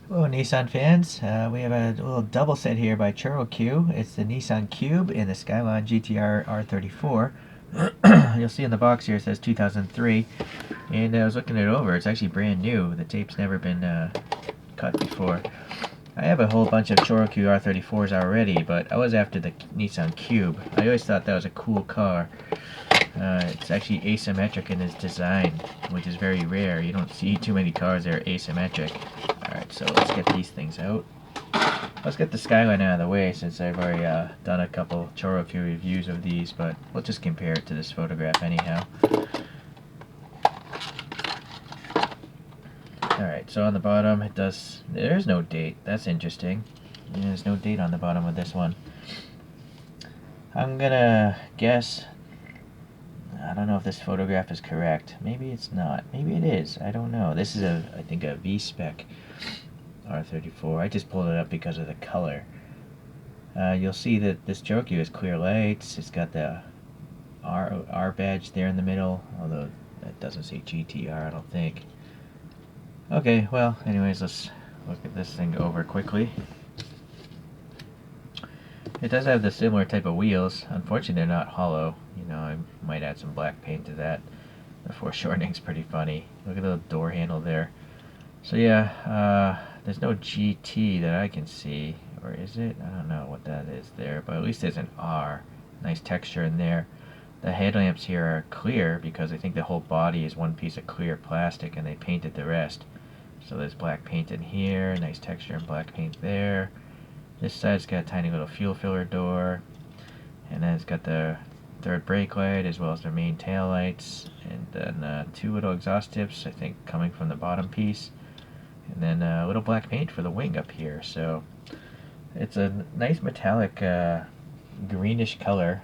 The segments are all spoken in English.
Hello Nissan fans, we have a little double set here by Choro-Q. It's the Nissan Cube in the Skyline GTR R34. You'll see in the box here it says 2003, and I was looking it over. It's actually brand new. The tape's never been cut before. I have a whole bunch of Choro-Q R34s already, but I was after the Nissan Cube. I always thought that was a cool car. It's actually asymmetric in its design, which is very rare. You don't see too many cars that are asymmetric. Alright, so let's get these things out. Let's get the Skyline out of the way since I've already done a couple ChoroQ reviews of these, but we'll just compare it to this photograph anyhow. Alright, so on the bottom there's no date. That's interesting. There's no date on the bottom of this one. I'm gonna guess, I don't know if this photograph is correct. Maybe it's not. Maybe it is. I don't know. This is I think a V-spec R34. I just pulled it up because of the color. You'll see that this ChoroQ has clear lights. It's got the R badge there in the middle, although that doesn't say GTR, I don't think. Okay, well, anyways, let's look at this thing over quickly. It does have the similar type of wheels. Unfortunately, they're not hollow. You know, I might add some black paint to that. The foreshortening's pretty funny. Look at the door handle there. So yeah, there's no GT that I can see. Or is it? I don't know what that is there, but at least there's an R. Nice texture in there. The headlamps here are clear because I think the whole body is one piece of clear plastic and they painted the rest. So there's black paint in here, nice texture and black paint there. This side's got a tiny little fuel filler door, and then it's got the third brake light as well as the main tail lights, and then two little exhaust tips, I think, coming from the bottom piece, and then a little black paint for the wing up here. So it's a nice metallic greenish color,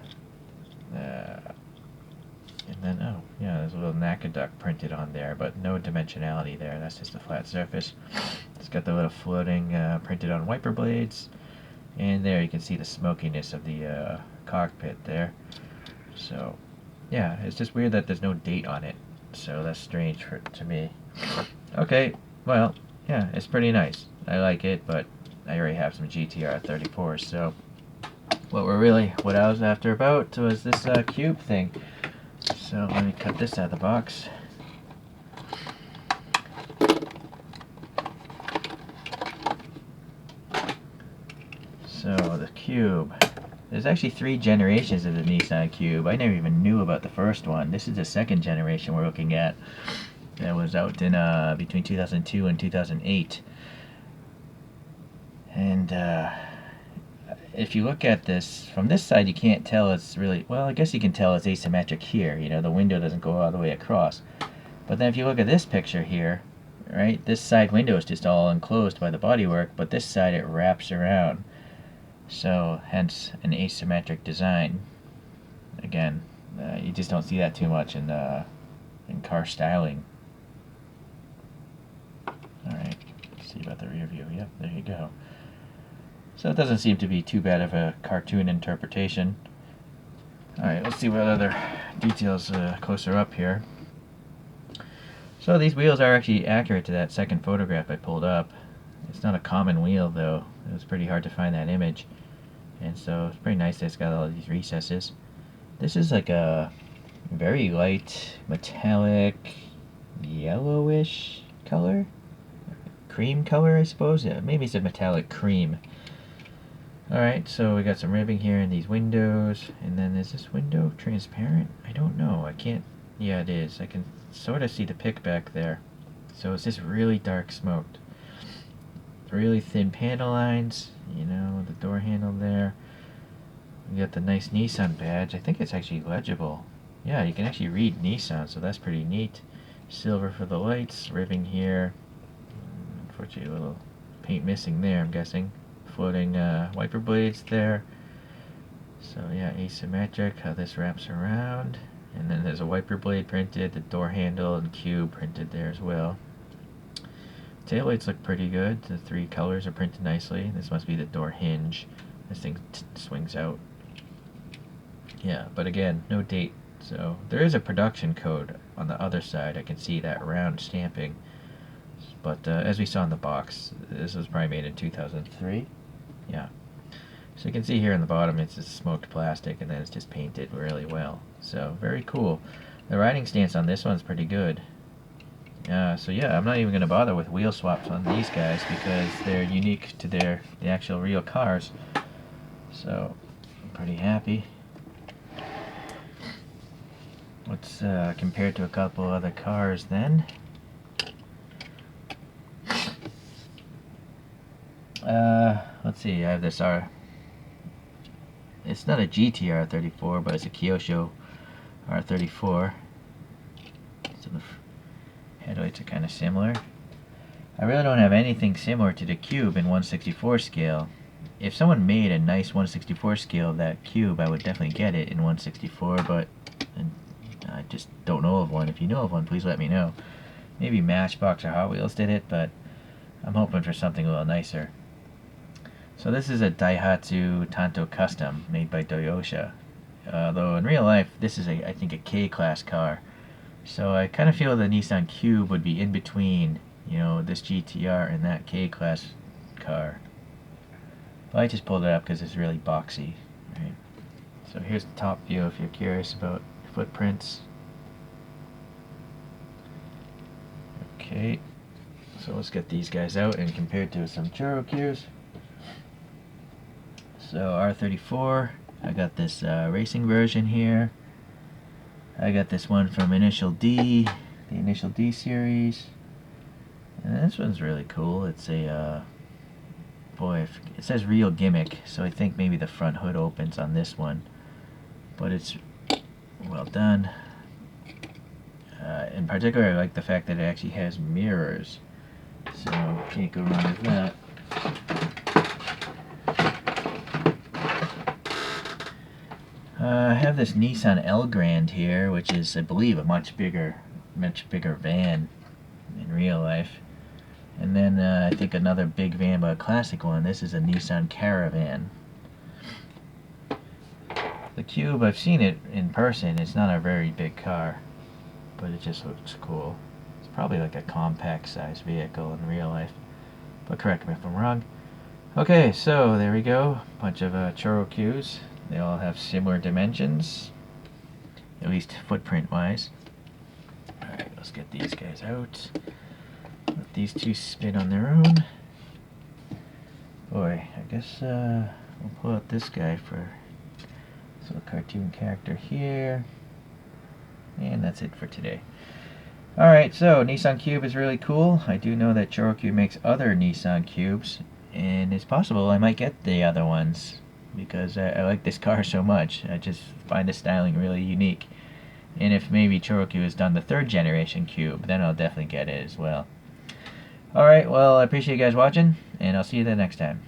and then oh yeah, there's a little Nakaduck printed on there, but no dimensionality there. That's just a flat surface. It's got the little floating printed on wiper blades. And there you can see the smokiness of the cockpit there. So, yeah, it's just weird that there's no date on it. So that's strange to me. Okay, well, yeah, it's pretty nice. I like it, but I already have some GTR 34s. So, what I was after about was this cube thing. So let me cut this out of the box. So the Cube. There's actually 3 generations of the Nissan Cube. I never even knew about the first one. This is the second generation we're looking at. That was out in between 2002 and 2008. And if you look at this from this side, you can't tell it's really, well, I guess you can tell it's asymmetric here. You know, the window doesn't go all the way across. But then if you look at this picture here, right, this side window is just all enclosed by the bodywork, but this side it wraps around. So, hence an asymmetric design. Again, you just don't see that too much in car styling. Alright, let's see about the rear view. Yep, there you go. So it doesn't seem to be too bad of a cartoon interpretation. Alright, let's see what other details closer up here. So these wheels are actually accurate to that second photograph I pulled up. It's not a common wheel though. It was pretty hard to find that image. And so it's pretty nice that it's got all these recesses. This is like a very light metallic yellowish color. Cream color, I suppose. Yeah, maybe it's a metallic cream. Alright, so we got some ribbing here in these windows. And then is this window transparent? I don't know. I can't. Yeah, it is. I can sort of see the pick back there. So it's just really dark smoked. Really thin panel lines, you know, the door handle there. You got the nice Nissan badge. I think it's actually legible. Yeah, you can actually read Nissan, so that's pretty neat. Silver for the lights, ribbing here. Unfortunately, a little paint missing there, I'm guessing. Floating wiper blades there. So yeah, asymmetric, how this wraps around. And then there's a wiper blade printed, the door handle and cube printed there as well. Taillights look pretty good. The 3 colors are printed nicely. This must be the door hinge. This thing swings out. Yeah, but again, no date. So there is a production code on the other side. I can see that round stamping. but as we saw in the box, this was probably made in 2003. Yeah. So you can see here in the bottom it's just smoked plastic, and then it's just painted really well. So very cool. The riding stance on this one's pretty good. So yeah, I'm not even going to bother with wheel swaps on these guys because they're unique to the actual real cars. So I'm pretty happy. Let's compare it to a couple other cars then. Let's see, I have this it's not a GT R34, but it's a ChoroQ R34. So the headlights are kind of similar. I really don't have anything similar to the Cube in 1/64 scale. If someone made a nice 1/64 scale of that Cube, I would definitely get it in 1/64, but I just don't know of one. If you know of one, please let me know. Maybe Matchbox or Hot Wheels did it, but I'm hoping for something a little nicer. So this is a Daihatsu Tanto Custom made by Toyota. Though in real life, this is I think a K-class car. So I kind of feel the Nissan Cube would be in between, you know, this GTR and that K-class car. Well, I just pulled it up because it's really boxy. Right? So here's the top view if you're curious about footprints. Okay, so let's get these guys out and compare it to some ChoroQs. So R34, I got this racing version here. I got this one from Initial D, the Initial D series. And this one's really cool. It's a, boy, it says real gimmick, so I think maybe the front hood opens on this one. But it's well done. In particular, I like the fact that it actually has mirrors. So, can't go wrong with that. I have this Nissan L Grand here, which is, I believe, a much bigger van in real life. And then I think another big van, but a classic one. This is a Nissan Caravan. The Cube, I've seen it in person. It's not a very big car, but it just looks cool. It's probably like a compact size vehicle in real life, but correct me if I'm wrong. Okay, so there we go. Bunch of ChoroQs. They all have similar dimensions, at least footprint wise. Alright, let's get these guys out. Let these two spin on their own. Boy, I guess we'll pull out this guy for this little cartoon character here. And that's it for today. Alright, so Nissan Cube is really cool. I do know that ChoroQ makes other Nissan Cubes, and it's possible I might get the other ones because I like this car so much. I just find the styling really unique. And if maybe ChoroQ has done the 3rd generation Cube, then I'll definitely get it as well. Alright, well, I appreciate you guys watching, and I'll see you the next time.